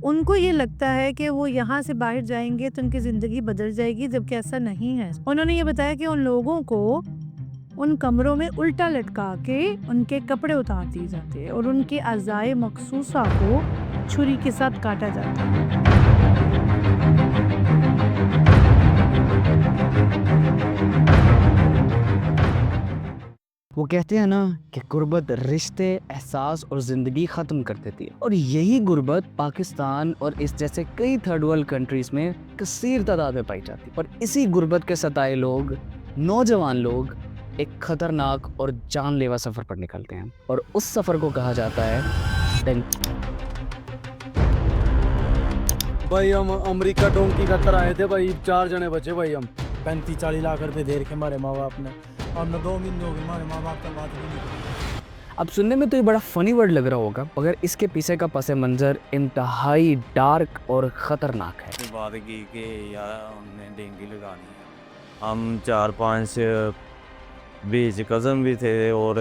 उनको ये लगता है कि वो यहाँ से बाहर जाएंगे तो उनकी ज़िंदगी बदल जाएगी, जबकि ऐसा नहीं है। उन्होंने ये बताया कि उन लोगों को उन कमरों में उल्टा लटका के उनके कपड़े उतार दिए जाते हैं और उनके अज़ाए मखसूसा को छुरी के साथ काटा जाता है। वो कहते हैं ना कि गुर्बत रिश्ते, एहसास और ज़िंदगी ख़त्म कर देती है, और यही गुर्बत पाकिस्तान और इस जैसे कई थर्ड वर्ल्ड कंट्रीज़ में कसीर तादाद में पाई जाती है। और इसी गुर्बत के सताए लोग, नौजवान लोग, एक ख़तरनाक और जानलेवा सफ़र पर निकलते हैं, और उस सफ़र को कहा जाता है डंकी। भाई हम अमेरिका डोंकी खातर आए थे भाई, 4 जने बचे भाई। हम 35-40 लाख रुपए दे रखे हमारे माँ बाप ने, और न 2 महीने हो गए हमारे माँ बाप का बात भी नहीं करी। अब सुनने में तो ये बड़ा फ़नी वर्ड लग रहा होगा, मगर इसके पीछे का पस मंज़र इंतहाई डार्क और ख़तरनाक है। बात की कि यार हमने डेंगू लगानी है। हम 4-5 बीच कज़न भी थे और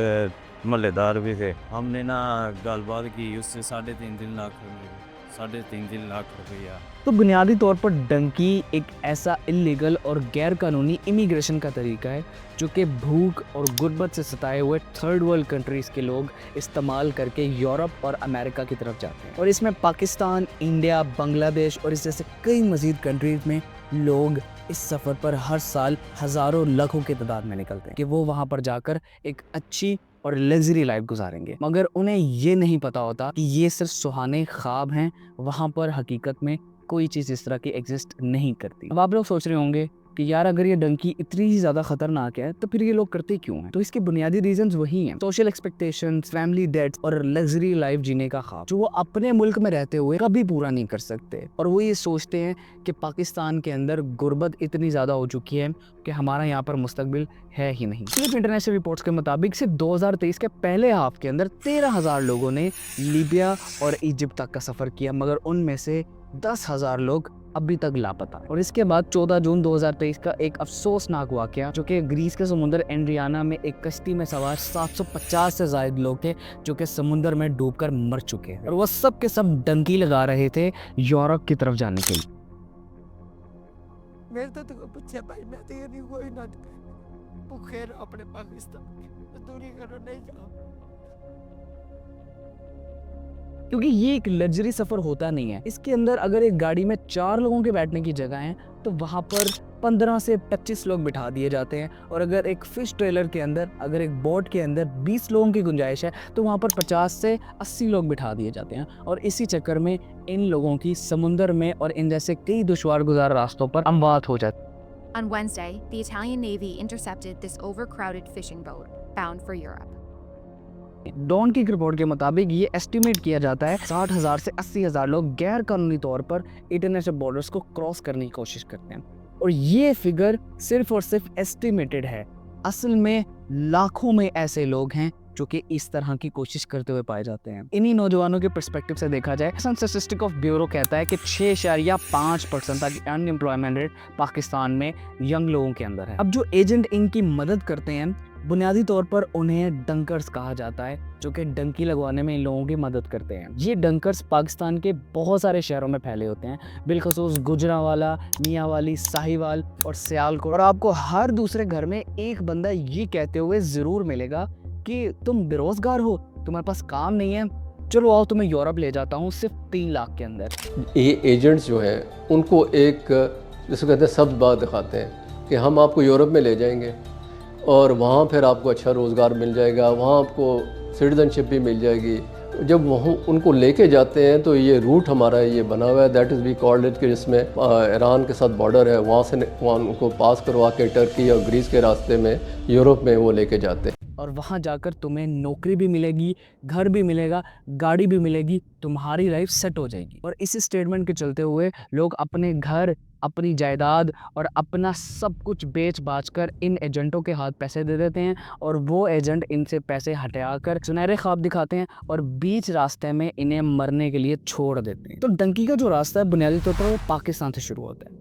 महल्लेदार भी थे। हमने ना गलबात की, उससे 3.5 लाख रुपया। तो बुनियादी तौर पर डंकी एक ऐसा इलीगल और गैर कानूनी इमिग्रेशन का तरीका है जो कि भूख और गुर्बत से सताए हुए थर्ड वर्ल्ड कंट्रीज़ के लोग इस्तेमाल करके यूरोप और अमेरिका की तरफ जाते हैं। और इसमें पाकिस्तान, इंडिया, बांग्लादेश और इस जैसे कई मज़ीद कंट्रीज़ में लोग इस सफ़र पर हर साल हज़ारों लाखों की तादाद में निकलते हैं कि वो वहाँ पर जाकर एक अच्छी और लग्जरी लाइफ गुजारेंगे, मगर उन्हें ये नहीं पता होता कि ये सिर्फ सुहाने ख्वाब हैं। वहाँ पर हकीकत में कोई चीज़ इस तरह की एग्जिस्ट नहीं करती। अब आप लोग सोच रहे होंगे कि यार अगर ये डंकी इतनी ही ज़्यादा ख़तरनाक है तो फिर ये लोग करते क्यों हैं? तो इसके बुनियादी रीजंस वही हैं, सोशल एक्सपेक्टेशंस, फैमिली डेट्स और लग्जरी लाइफ जीने का ख्वाब जो वो अपने मुल्क में रहते हुए कभी पूरा नहीं कर सकते। और वो ये सोचते हैं कि पाकिस्तान के अंदर गुर्बत इतनी ज़्यादा हो चुकी है कि हमारा यहाँ पर मुस्तकबिल है ही नहीं। सिर्फ इंटरनेशनल रिपोर्ट्स के मुताबिक सिर्फ 2023 के पहले हाफ के अंदर 13,000 लोगों ने लीबिया और इजिप्ट तक का सफ़र किया, मगर उनमें से 10,000 लोग अभी तक लापता है। और इसके बाद 14 जून 2023 का एक अफसोसनाक वाकया जो कि ग्रीस के समुंदर एंड्रियाना में एक कश्ती में सवार 750 से ज़ायद लोग थे जो कि समुंदर में डूबकर मर चुके हैं, और वो सब के सब डंकी लगा रहे थे यूरोप की तरफ जाने के लिए। मेरे तो पूछे भाई, मैं तो ये नहीं कोई ना भूखे अपने पाकिस्तान दूरी करो, नहीं जाओ। क्योंकि ये एक लग्जरी सफ़र होता नहीं है। इसके अंदर अगर एक गाड़ी में 4 लोगों के बैठने की जगह है तो वहाँ पर 15 से 25 लोग बिठा दिए जाते हैं, और अगर एक फ़िश ट्रेलर के अंदर, अगर एक बोट के अंदर 20 लोगों की गुंजाइश है तो वहाँ पर 50 से 80 लोग बिठा दिए जाते हैं। और इसी चक्कर में इन लोगों की समुंदर में और इन जैसे कई दुश्वार गुजार रास्तों पर अमवात हो जाती है। On Wednesday, the Italian Navy intercepted this overcrowded fishing boat bound for Europe. Dawn की रिपोर्ट के मुताबिक ये एस्टिमेट किया जाता है 60,000 से 80,000 लोग गैर कानूनी तौर पर इंटरनेशनल बॉर्डर्स को क्रॉस करने की कोशिश करते हैं, और ये फिगर सिर्फ और सिर्फ एस्टिमेटेड है। असल में लाखों में ऐसे लोग हैं जो कि इस तरह की कोशिश करते हुए पाए जाते हैं। इन्हीं नौजवानों के पर्सपेक्टिव से देखा जाए, स्टैटिस्टिक्स ऑफ ब्यूरो कहता है कि 6.5% तक अनएम्प्लॉयमेंट रेट पाकिस्तान में यंग लोगों के अंदर है। अब जो एजेंट इनकी मदद करते हैं, बुनियादी तौर पर उन्हें डंकर्स कहा जाता है, जो कि डंकी लगवाने में इन लोगों की मदद करते हैं। ये डंकर्स पाकिस्तान के बहुत सारे शहरों में फैले होते हैं, बिलखसूस गुजरांवाला, मियांवाली, साहिवाल और सियालकोट। और आपको हर दूसरे घर में एक बंदा ये कहते हुए ज़रूर मिलेगा कि तुम बेरोजगार हो, तुम्हारे पास काम नहीं है, चलो आओ तुम्हें यूरोप ले जाता हूँ सिर्फ 3 लाख के अंदर। ये एजेंट्स जो हैं उनको एक जिसको कहते हैं सब्ज़ बात दिखाते हैं कि हम आपको यूरोप में ले जाएंगे और वहाँ फिर आपको अच्छा रोज़गार मिल जाएगा, वहाँ आपको सिटीजनशिप भी मिल जाएगी। जब वहाँ उनको लेके जाते हैं तो ये रूट हमारा ये बना हुआ है, that is we called it, कि जिसमें ईरान के साथ बॉर्डर है, वहाँ से वहाँ उनको पास करवा के टर्की और ग्रीस के रास्ते में यूरोप में वो लेके जाते हैं। और वहाँ जाकर तुम्हें नौकरी भी मिलेगी, घर भी मिलेगा, गाड़ी भी मिलेगी, तुम्हारी लाइफ सेट हो जाएगी। और इसी स्टेटमेंट के चलते हुए लोग अपने घर, अपनी जायदाद और अपना सब कुछ बेच बाच कर इन एजेंटों के हाथ पैसे दे देते हैं, और वो एजेंट इनसे पैसे हटाकर सुनहरे ख्वाब दिखाते हैं और बीच रास्ते में इन्हें मरने के लिए छोड़ देते हैं। तो डंकी का जो रास्ता है बुनियादी तौर पर वो पाकिस्तान से शुरू होता है।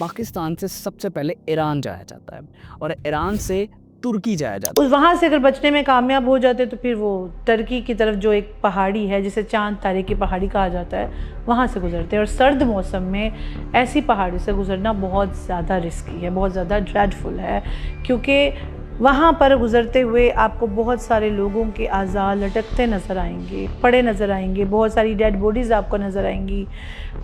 पाकिस्तान से सबसे पहले ईरान जाया जाता है, और ईरान से तुर्की जाया जाता उस वहाँ से अगर बचने में कामयाब हो जाते तो फिर वो तुर्की की तरफ जो एक पहाड़ी है जिसे चांद तारे की पहाड़ी कहा जाता है वहाँ से गुजरते हैं। और सर्द मौसम में ऐसी पहाड़ी से गुजरना बहुत ज़्यादा रिस्की है, बहुत ज़्यादा ड्रेडफुल है, क्योंकि वहाँ पर गुजरते हुए आपको बहुत सारे लोगों के आज़ा लटकते नज़र आएंगे, पड़े नज़र आएंगे, बहुत सारी डेड बॉडीज़ आपको नज़र आएंगी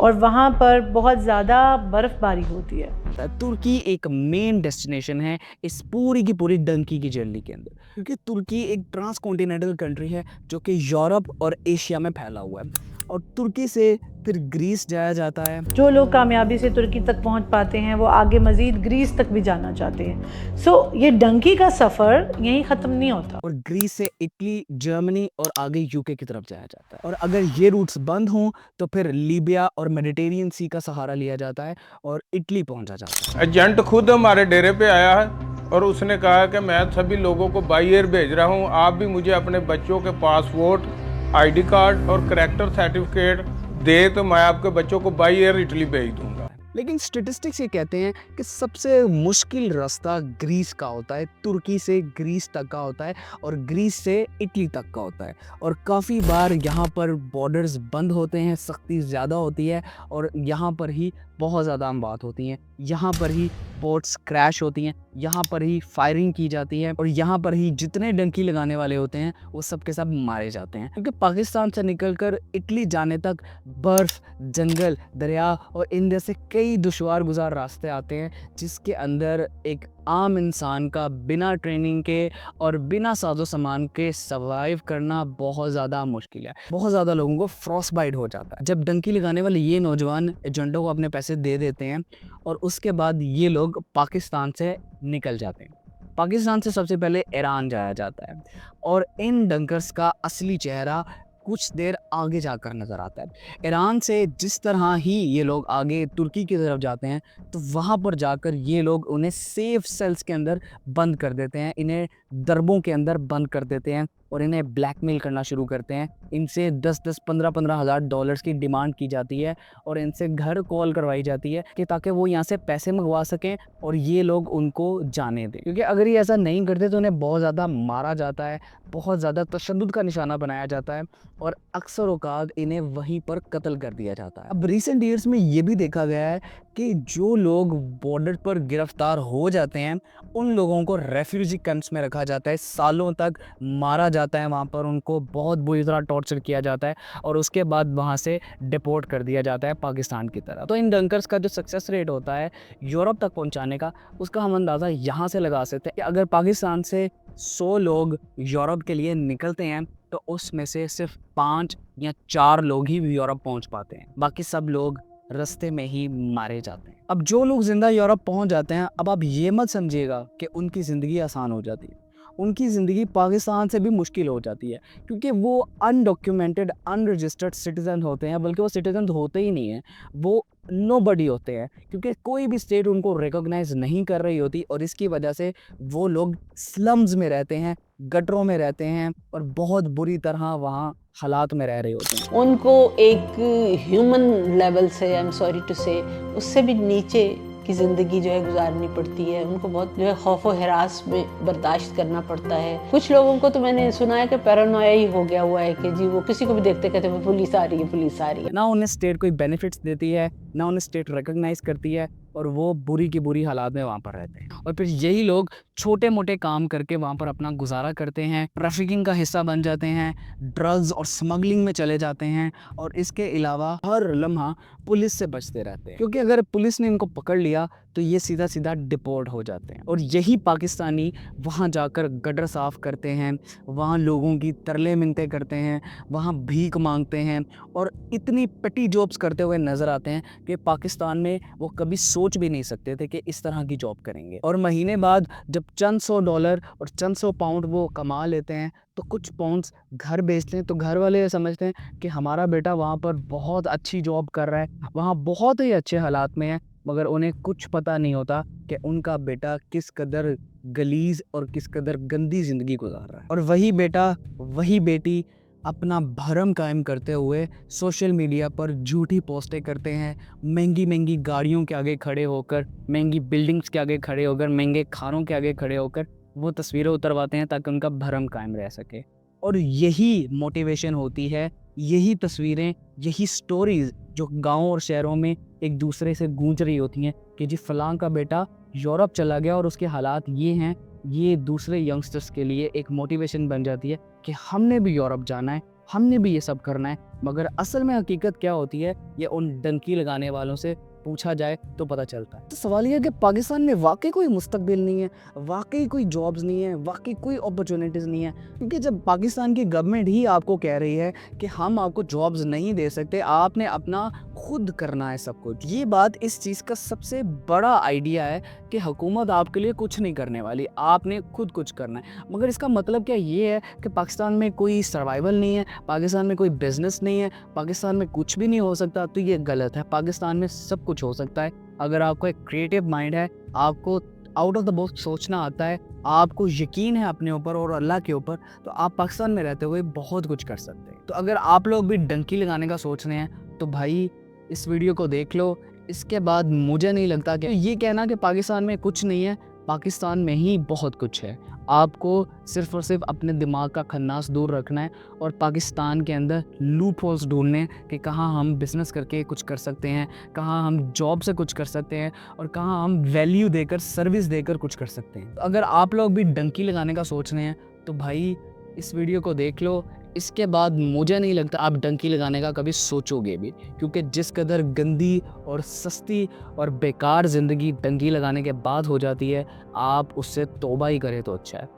और वहाँ पर बहुत ज़्यादा बर्फ़बारी होती है। है। तुर्की एक मेन डेस्टिनेशन है इस पूरी की पूरी डंकी की जर्नी के अंदर, क्योंकि तुर्की एक ट्रांसकॉन्टिनेंटल कंट्री है जो कि यूरोप और एशिया में फैला हुआ है। और तुर्की से फिर ग्रीस जाया जाता है। जो लोग कामयाबी से तुर्की तक पहुंच पाते हैं वो आगे मज़ीद ग्रीस तक भी जाना चाहते हैं। सो ये डंकी का सफ़र यहीं ख़त्म नहीं होता। और ग्रीस से इटली, जर्मनी और आगे यूके की तरफ जाया जाता है। और अगर ये रूट्स बंद हों तो फिर लीबिया और मेडिटेरियन सी का सहारा लिया जाता है और इटली पहुंचा जाता है। एजेंट खुद हमारे डेरे पे आया है और उसने कहा कि मैं सभी लोगों को बाई एयर भेज रहा हूँ, आप भी मुझे अपने बच्चों के पासपोर्ट, आईडी कार्ड और करैक्टर सर्टिफिकेट दे तो मैं आपके बच्चों को बाई एयर इटली भेज दूंगा। लेकिन स्टेटिस्टिक्स ये कहते हैं कि सबसे मुश्किल रास्ता ग्रीस का होता है, तुर्की से ग्रीस तक का होता है और ग्रीस से इटली तक का होता है। और काफ़ी बार यहाँ पर बॉर्डर्स बंद होते हैं, सख्ती ज़्यादा होती है और यहाँ पर ही बहुत ज़्यादा बात होती हैं, यहाँ पर ही बोट्स क्रैश होती हैं, यहाँ पर ही फायरिंग की जाती है और यहाँ पर ही जितने डंकी लगाने वाले होते हैं वो सब के सब मारे जाते हैं। क्योंकि पाकिस्तान से निकलकर इटली जाने तक बर्फ़, जंगल, दरिया और इन जैसे कई दुश्वार गुजार रास्ते आते हैं जिसके अंदर एक आम इंसान का बिना ट्रेनिंग के और बिना साजो सामान के सर्वाइव करना बहुत ज़्यादा मुश्किल है। बहुत ज़्यादा लोगों को फ्रॉस्ट बाइट हो जाता है जब डंकी लगाने वाले ये नौजवान एजेंटों को अपने पैसे दे देते हैं और उसके बाद ये लोग पाकिस्तान से निकल जाते हैं। पाकिस्तान से सबसे पहले ईरान जाया जाता है और इन डंकर्स का असली चेहरा कुछ देर आगे जाकर नज़र आता है। ईरान से जिस तरह ही ये लोग आगे तुर्की की तरफ जाते हैं तो वहाँ पर जाकर ये लोग उन्हें सेफ सेल्स के अंदर बंद कर देते हैं, इन्हें दरबों के अंदर बंद कर देते हैं और इन्हें ब्लैकमेल करना शुरू करते हैं। इनसे 10-10, 15-15 हज़ार डॉलर्स की डिमांड की जाती है और इनसे घर कॉल करवाई जाती है कि ताकि वो यहाँ से पैसे मंगवा सकें और ये लोग उनको जाने दें। क्योंकि अगर ये ऐसा नहीं करते तो उन्हें बहुत ज़्यादा मारा जाता है, बहुत ज़्यादा तशद्दुद का निशाना बनाया जाता है और अक्सर औकात इन्हें वहीं पर कत्ल कर दिया जाता है। अब रिसेंट ईयर्स में ये भी देखा गया है कि जो लोग बॉर्डर पर गिरफ्तार हो जाते हैं उन लोगों को रेफ्यूजी कैंप्स में रखा जाता है, सालों तक मारा जाता है, वहाँ पर उनको बहुत बुरी तरह टॉर्चर किया जाता है और उसके बाद वहाँ से डिपोर्ट कर दिया जाता है पाकिस्तान की तरफ। तो इन डंकर्स का जो सक्सेस रेट होता है यूरोप तक पहुँचाने का, उसका हम अंदाज़ा यहाँ से लगा सकते हैं कि अगर पाकिस्तान से 100 लोग यूरोप के लिए निकलते हैं तो उसमें से सिर्फ 5 या 4 लोग ही यूरोप पहुँच पाते हैं, बाकी सब लोग रास्ते में ही मारे जाते हैं। अब जो लोग ज़िंदा यूरोप पहुंच जाते हैं, अब आप ये मत समझिएगा कि उनकी ज़िंदगी आसान हो जाती है। उनकी ज़िंदगी पाकिस्तान से भी मुश्किल हो जाती है क्योंकि वो अनडॉक्यूमेंटेड, अनरजिस्टर्ड सिटीज़न होते हैं, बल्कि वो सिटीज़न होते ही नहीं हैं, वो नोबडी होते हैं क्योंकि कोई भी स्टेट उनको रिकॉग्नाइज़ नहीं कर रही होती और इसकी वजह से वो लोग स्लम्स में रहते हैं, गटरों में रहते हैं और बहुत बुरी तरह वहाँ हालात में रह रहे होते हैं। उनको एक ह्यूमन लेवल से, आई एम सॉरी टू से, उससे भी नीचे की ज़िंदगी जो है गुजारनी पड़ती है। उनको बहुत जो है खौफ व हिरास में बर्दाश्त करना पड़ता है। कुछ लोगों को तो मैंने सुना है कि पैरानोया ही हो गया हुआ है कि जी वो किसी को भी देखते कहते हैं पुलिस आ रही है, पुलिस आ रही है। ना उन्हें स्टेट कोई बेनिफिट्स देती है, ना उन्हें स्टेट रिकॉग्नाइज करती है और वो बुरी की बुरी हालात में वहाँ पर रहते हैं। और फिर यही लोग छोटे मोटे काम करके वहाँ पर अपना गुजारा करते हैं, ट्रैफिकिंग का हिस्सा बन जाते हैं, ड्रग्स और स्मगलिंग में चले जाते हैं और इसके अलावा हर लम्हा पुलिस से बचते रहते हैं क्योंकि अगर पुलिस ने इनको पकड़ लिया तो ये सीधा सीधा डिपोर्ट हो जाते हैं। और यही पाकिस्तानी वहाँ जाकर गटर साफ़ करते हैं, वहाँ लोगों की तरले मिन्नतें करते हैं, वहाँ भीख मांगते हैं और इतनी पेटी जॉब्स करते हुए नज़र आते हैं कि पाकिस्तान में वो कभी सोच भी नहीं सकते थे कि इस तरह की जॉब करेंगे। और महीने बाद जब चंद $100 और चंद £100 वो कमा लेते हैं तो कुछ पाउंड्स घर बेचते हैं तो घर वाले समझते हैं कि हमारा बेटा वहाँ पर बहुत अच्छी जॉब कर रहा है, वहाँ बहुत ही अच्छे हालात में है, मगर उन्हें कुछ पता नहीं होता कि उनका बेटा किस कदर गलीज और किस कदर गंदी ज़िंदगी गुजार रहा है। और वही बेटा, वही बेटी अपना भरम कायम करते हुए सोशल मीडिया पर झूठी पोस्टें करते हैं, महंगी महंगी गाड़ियों के आगे खड़े होकर, महंगी बिल्डिंग्स के आगे खड़े होकर, महंगे खानों के आगे खड़े होकर वो तस्वीरें उतरवाते हैं ताकि उनका भरम कायम रह सके। और यही मोटिवेशन होती है, यही तस्वीरें, यही स्टोरीज़ जो गाँव और शहरों में एक दूसरे से गूंज रही होती हैं कि जी फलां का बेटा यूरोप चला गया और उसके हालात ये हैं। ये दूसरे यंगस्टर्स के लिए एक मोटिवेशन बन जाती है कि हमने भी यूरोप जाना है, हमने भी ये सब करना है। मगर असल में हकीकत क्या होती है, ये उन डंकी लगाने वालों से पूछा जाए तो पता चलता है। तो सवाल ये है कि पाकिस्तान में वाकई कोई मुस्तकबिल नहीं है, वाकई कोई जॉब्स नहीं है, वाकई कोई अपॉर्चुनिटीज़ नहीं है। क्योंकि जब पाकिस्तान की गवर्नमेंट ही आपको कह रही है कि हम आपको जॉब्स नहीं दे सकते, आपने अपना खुद करना है सब कुछ। ये बात इस चीज़ का सबसे बड़ा आइडिया है कि हुकूमत आपके लिए कुछ नहीं करने वाली, आपने खुद कुछ करना है। मगर इसका मतलब क्या ये है कि पाकिस्तान में कोई सर्वाइवल नहीं है, पाकिस्तान में कोई बिजनेस नहीं है, पाकिस्तान में कुछ भी नहीं हो सकता? तो ये गलत है। पाकिस्तान में सब कुछ हो सकता है अगर आपका एक क्रिएटिव माइंड है, आपको आउट ऑफ द बॉक्स सोचना आता है, आपको यकीन है अपने ऊपर और अल्लाह के ऊपर, तो आप पाकिस्तान में रहते हुए बहुत कुछ कर सकते हैं। तो अगर आप लोग भी डंकी लगाने का सोच रहे हैं तो भाई इस वीडियो को देख लो। इसके बाद मुझे नहीं लगता कि ये कहना कि पाकिस्तान में कुछ नहीं है, पाकिस्तान में ही बहुत कुछ है। आपको सिर्फ़ और सिर्फ अपने दिमाग का खन्नास दूर रखना है और पाकिस्तान के अंदर लूप होल्स ढूंढने हैं कि कहाँ हम बिज़नेस करके कुछ कर सकते हैं, कहाँ हम जॉब से कुछ कर सकते हैं और कहाँ हम वैल्यू देकर, सर्विस देकर कुछ कर सकते हैं। तो अगर आप लोग भी डंकी लगाने का सोच रहे हैं तो भाई इस वीडियो को देख लो। इसके बाद मुझे नहीं लगता आप डंकी लगाने का कभी सोचोगे भी, क्योंकि जिस कदर गंदी और सस्ती और बेकार ज़िंदगी डंकी लगाने के बाद हो जाती है, आप उससे तौबा ही करें तो अच्छा है।